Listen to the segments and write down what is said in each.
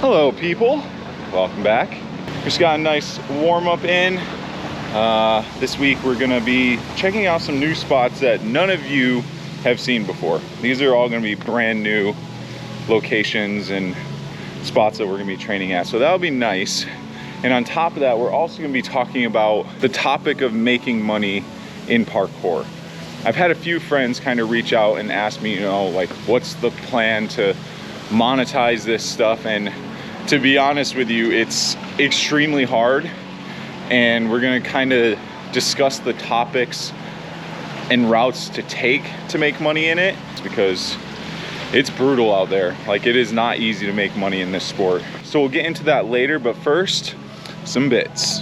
Hello people, welcome back. Just got a nice warm up in. This week we're gonna be checking out some new spots that none of you have seen before. These are all gonna be brand new locations and spots that we're gonna be training at, so that'll be nice. And on top of that, we're also gonna be talking about the topic of making money in parkour. I've had a few friends kind of reach out and ask me, you know, like, what's the plan to monetize this stuff? And to be honest with you, it's extremely hard. And we're gonna kind of discuss the topics and routes to take to make money in it, because it's brutal out there. Like, it is not easy to make money in this sport. So we'll get into that later, but first, some bits.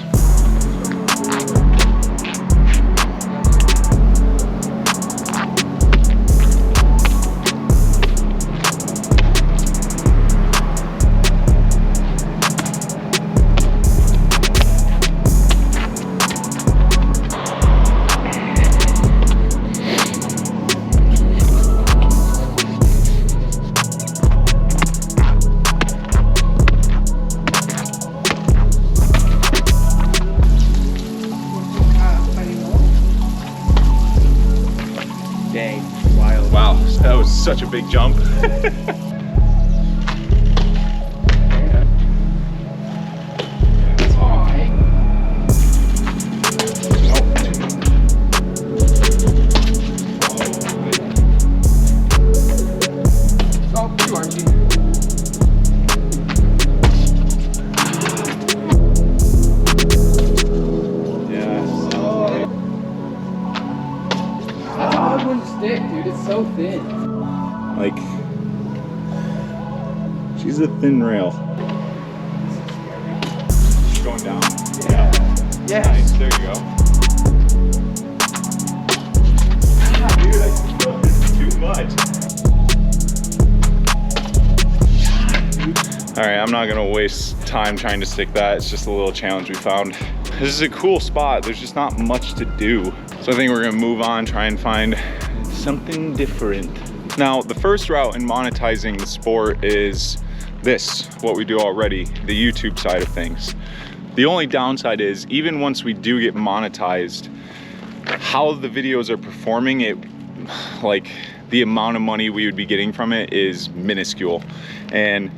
Wow, that was such a big jump. Dude, it's so thin. Like, she's a thin rail. She's going down. Yeah. Yes. Nice. There you go. Dude, I feel this too much. All right, I'm not gonna waste time trying to stick that. It's just a little challenge we found. This is a cool spot. There's just not much to do. So I think we're gonna move on, try and find something different. Now, the first route in monetizing the sport is this, what we do already, the YouTube side of things. The only downside is, even once we do get monetized, how the videos are performing, like, the amount of money we would be getting from it is minuscule. And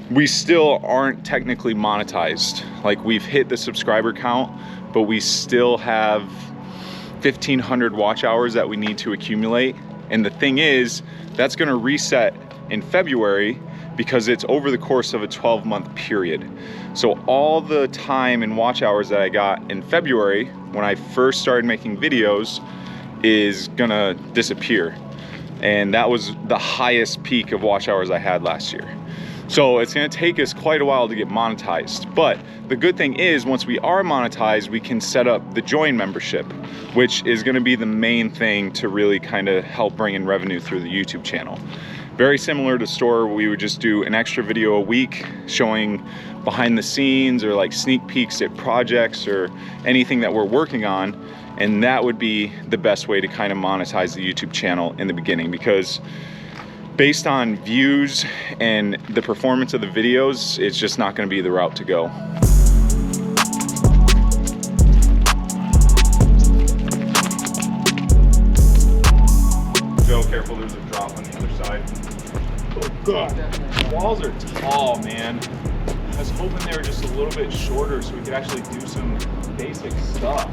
we still aren't technically monetized. Like, we've hit the subscriber count, but we still have 1,500 watch hours that we need to accumulate. And the thing is, that's gonna reset in February because it's over the course of a 12-month period. So all the time and watch hours that I got in February when I first started making videos is gonna disappear. And that was the highest peak of watch hours I had last year. So it's gonna take us quite a while to get monetized. But the good thing is, once we are monetized, we can set up the join membership, which is gonna be the main thing to really kind of help bring in revenue through the YouTube channel. Very similar to store, we would just do an extra video a week showing behind the scenes or like sneak peeks at projects or anything that we're working on. And that would be the best way to kind of monetize the YouTube channel in the beginning, because based on views and the performance of the videos, it's just not gonna be the route to go. Joe, careful, there's a drop on the other side. Oh God, the walls are tall, man. I was hoping they were just a little bit shorter so we could actually do some basic stuff.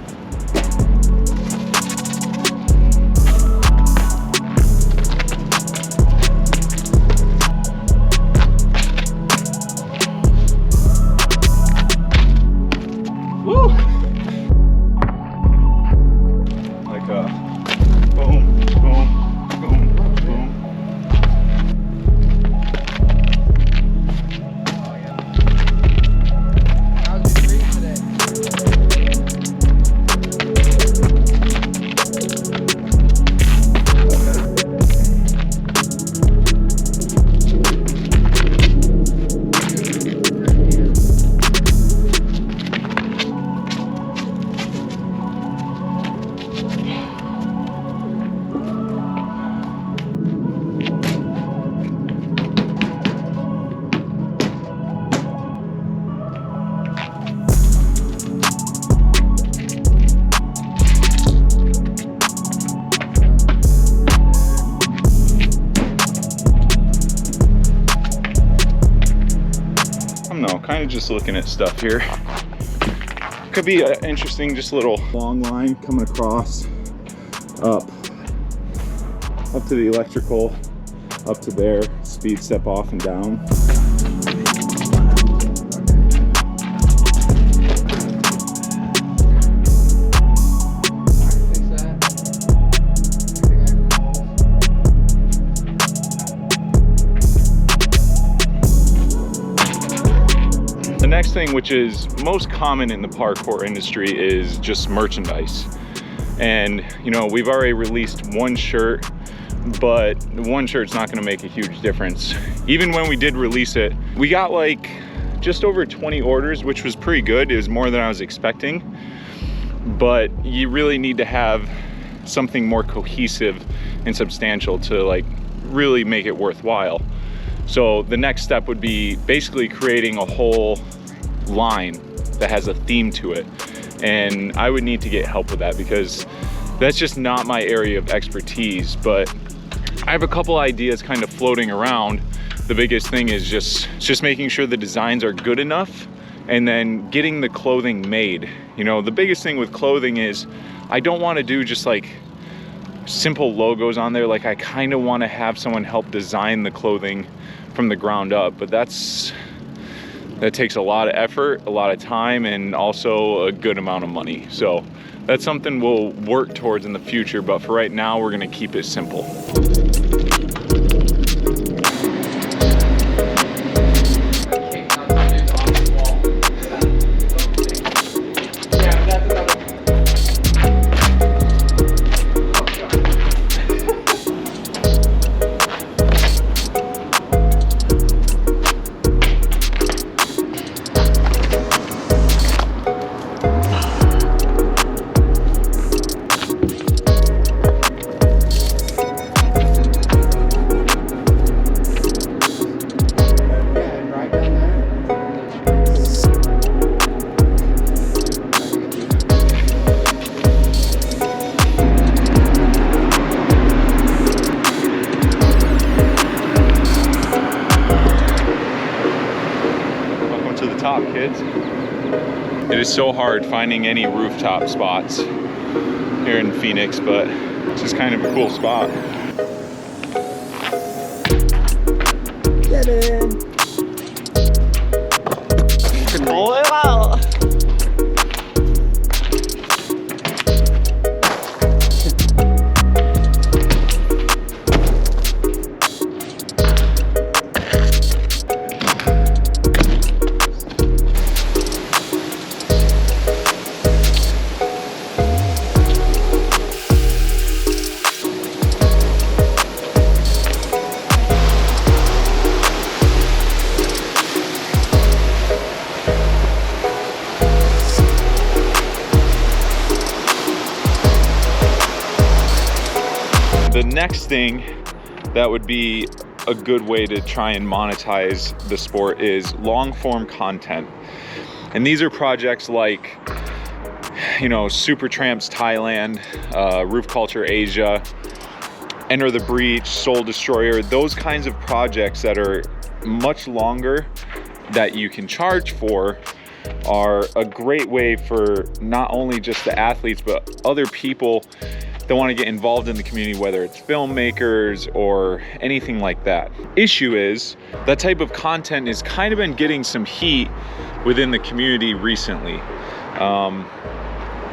though, kind of just looking at stuff here. Could be interesting, just a little long line coming across, up to the electrical, up to there, speed step off and down. The next thing, which is most common in the parkour industry, is just merchandise. And you know, we've already released one shirt, but the one shirt's not going to make a huge difference. Even when we did release it, we got like just over 20 orders, which was pretty good. It was more than I was expecting, but you really need to have something more cohesive and substantial to like really make it worthwhile. So the next step would be basically creating a whole line that has a theme to it. And I would need to get help with that because that's just not my area of expertise. But I have a couple ideas kind of floating around. The biggest thing is just making sure the designs are good enough and then getting the clothing made. You know, the biggest thing with clothing is I don't want to do just like simple logos on there. Like I kind of want to have someone help design the clothing from the ground up, but that takes a lot of effort, a lot of time, and also a good amount of money. So that's something we'll work towards in the future, but for right now we're going to keep it simple. Kids. It is so hard finding any rooftop spots here in Phoenix, but it's just kind of a cool spot. Get in. Pull it out. The next thing that would be a good way to try and monetize the sport is long form content. And these are projects like, you know, Super Tramps Thailand, Roof Culture Asia, Enter the Breach, Soul Destroyer, those kinds of projects that are much longer that you can charge for are a great way for not only just the athletes, but other people that want to get involved in the community, whether it's filmmakers or anything like that. Issue is that type of content has kind of been getting some heat within the community recently,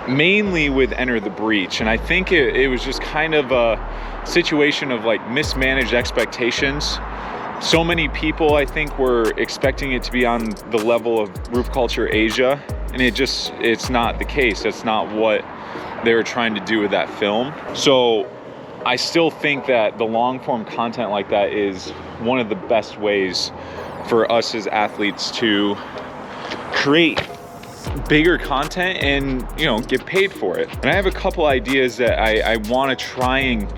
mainly with Enter the Breach. And I think it was just kind of a situation of like mismanaged expectations. So many people, I think, were expecting it to be on the level of Roof Culture Asia, and it's not the case. That's not what they were trying to do with that film. So I still think that the long form content like that is one of the best ways for us as athletes to create bigger content and, you know, get paid for it. And I have a couple ideas that I want to try and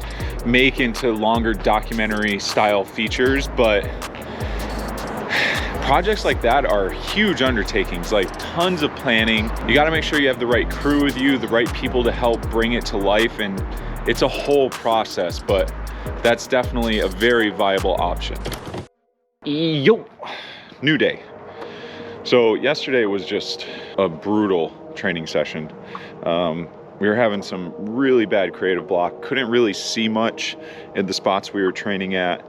make into longer documentary style features, but projects like that are huge undertakings, like tons of planning. You got to make sure you have the right crew with you, the right people to help bring it to life, and it's a whole process, but that's definitely a very viable option. Yo, new day. So yesterday was just a brutal training session. We were having some really bad creative block. Couldn't really see much in the spots we were training at.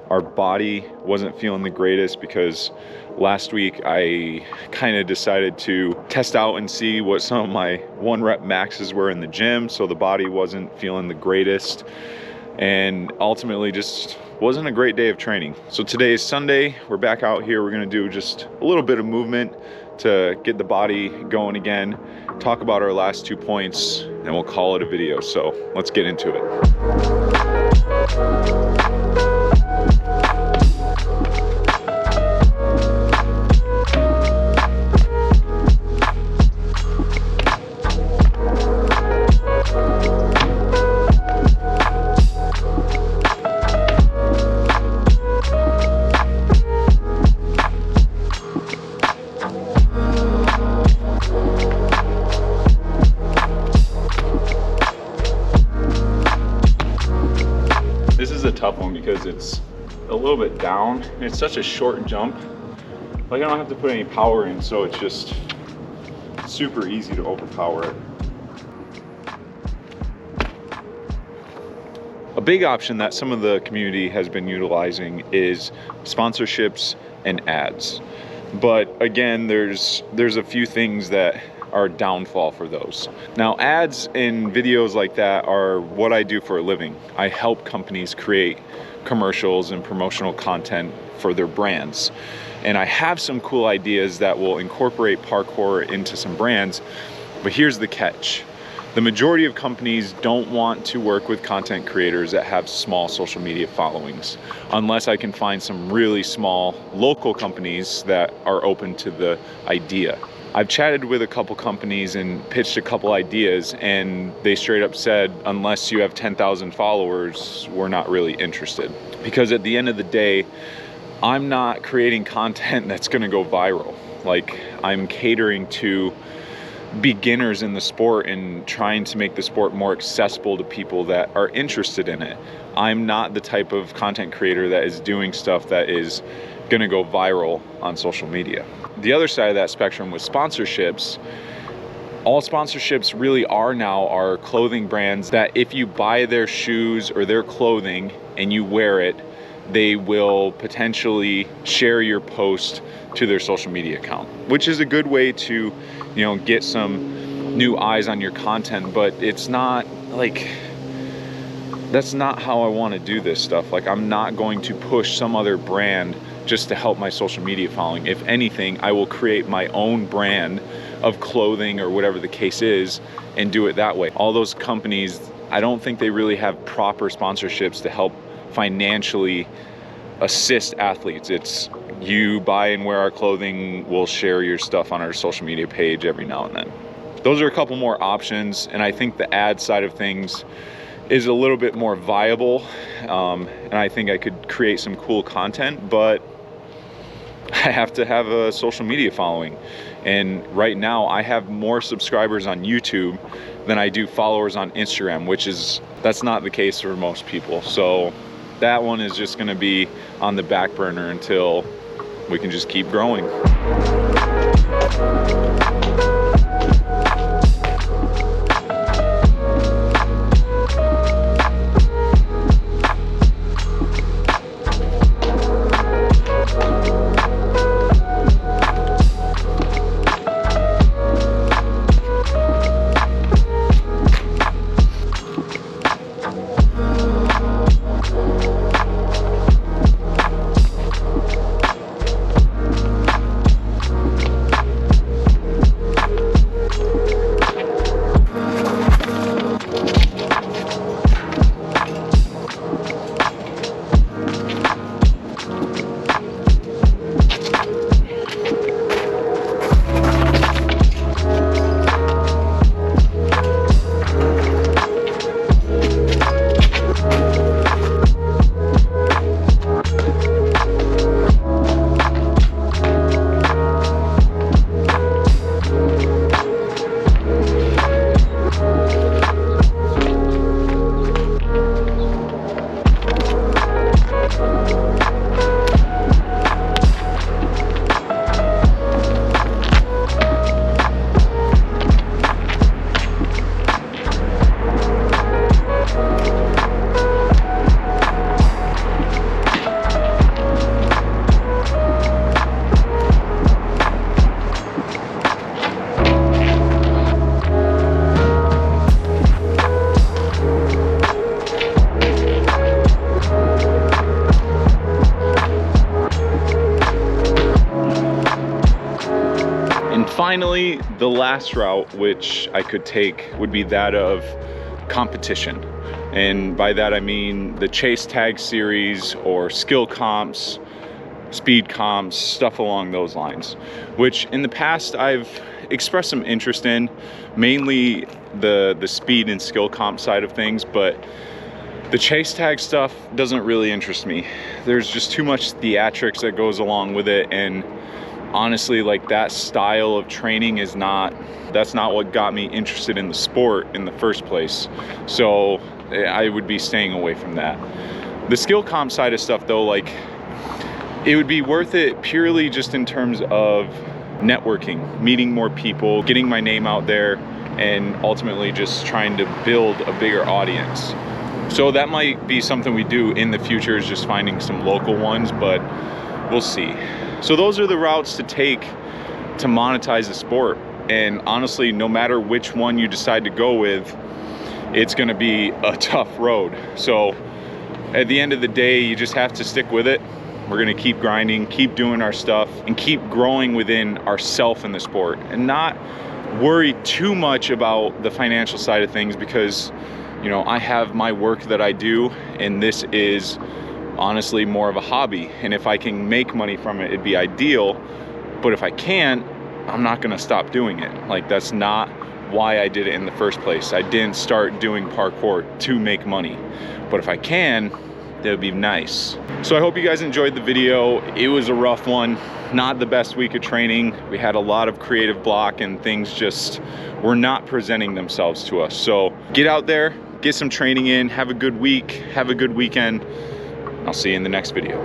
Our body wasn't feeling the greatest because last week I kind of decided to test out and see what some of my 1 rep maxes were in the gym. So the body wasn't feeling the greatest and ultimately just wasn't a great day of training. So today is Sunday. We're back out here. We're gonna do just a little bit of movement to get the body going again, talk about our last 2 points, and we'll call it a video. So let's get into it. This is a tough one because it's a little bit down. It's such a short jump. Like, I don't have to put any power in, so it's just super easy to overpower it. A big option that some of the community has been utilizing is sponsorships and ads. But again, there's a few things that are a downfall for those. Now, ads and videos like that are what I do for a living. I help companies create commercials and promotional content for their brands. And I have some cool ideas that will incorporate parkour into some brands, but here's the catch. The majority of companies don't want to work with content creators that have small social media followings, unless I can find some really small local companies that are open to the idea. I've chatted with a couple companies and pitched a couple ideas, and they straight up said, unless you have 10,000 followers, we're not really interested. Because at the end of the day, I'm not creating content that's gonna go viral. Like, I'm catering to beginners in the sport and trying to make the sport more accessible to people that are interested in it. I'm not the type of content creator that is doing stuff that is gonna go viral on social media. The other side of that spectrum with sponsorships, all sponsorships really are now are clothing brands that if you buy their shoes or their clothing and you wear it, they will potentially share your post to their social media account, which is a good way to, you know, get some new eyes on your content. But it's not like, that's not how I want to do this stuff. Like, I'm not going to push some other brand just to help my social media following. If anything, I will create my own brand of clothing or whatever the case is and do it that way. All those companies, I don't think they really have proper sponsorships to help financially assist athletes. It's you buy and wear our clothing, we'll share your stuff on our social media page every now and then. Those are a couple more options, and I think the ad side of things is a little bit more viable, and I think I could create some cool content, but I have to have a social media following. And right now I have more subscribers on YouTube than I do followers on Instagram, that's not the case for most people. So that one is just gonna be on the back burner until we can just keep growing. Finally, the last route which I could take would be that of competition. And by that I mean the chase tag series or skill comps, speed comps, stuff along those lines, which in the past I've expressed some interest in, mainly the speed and skill comp side of things, but the chase tag stuff doesn't really interest me. There's just too much theatrics that goes along with it, and honestly, like, that style of training is that's not what got me interested in the sport in the first place. So I would be staying away from that. The skill comp side of stuff though, like, it would be worth it purely just in terms of networking, meeting more people, getting my name out there, and ultimately just trying to build a bigger audience. So that might be something we do in the future, is just finding some local ones, but we'll see. So those are the routes to take to monetize the sport. And honestly, no matter which one you decide to go with, it's gonna be a tough road. So at the end of the day, you just have to stick with it. We're gonna keep grinding, keep doing our stuff, and keep growing within ourselves in the sport, and not worry too much about the financial side of things, because, you know, I have my work that I do, and this is honestly more of a hobby. And if I can make money from it, it'd be ideal. But if I can't, I'm not gonna stop doing it. Like, that's not why I did it in the first place. I didn't start doing parkour to make money. But if I can, that would be nice. So I hope you guys enjoyed the video. It was a rough one, not the best week of training. We had a lot of creative block and things just were not presenting themselves to us. So get out there, get some training in, have a good week, have a good weekend. I'll see you in the next video.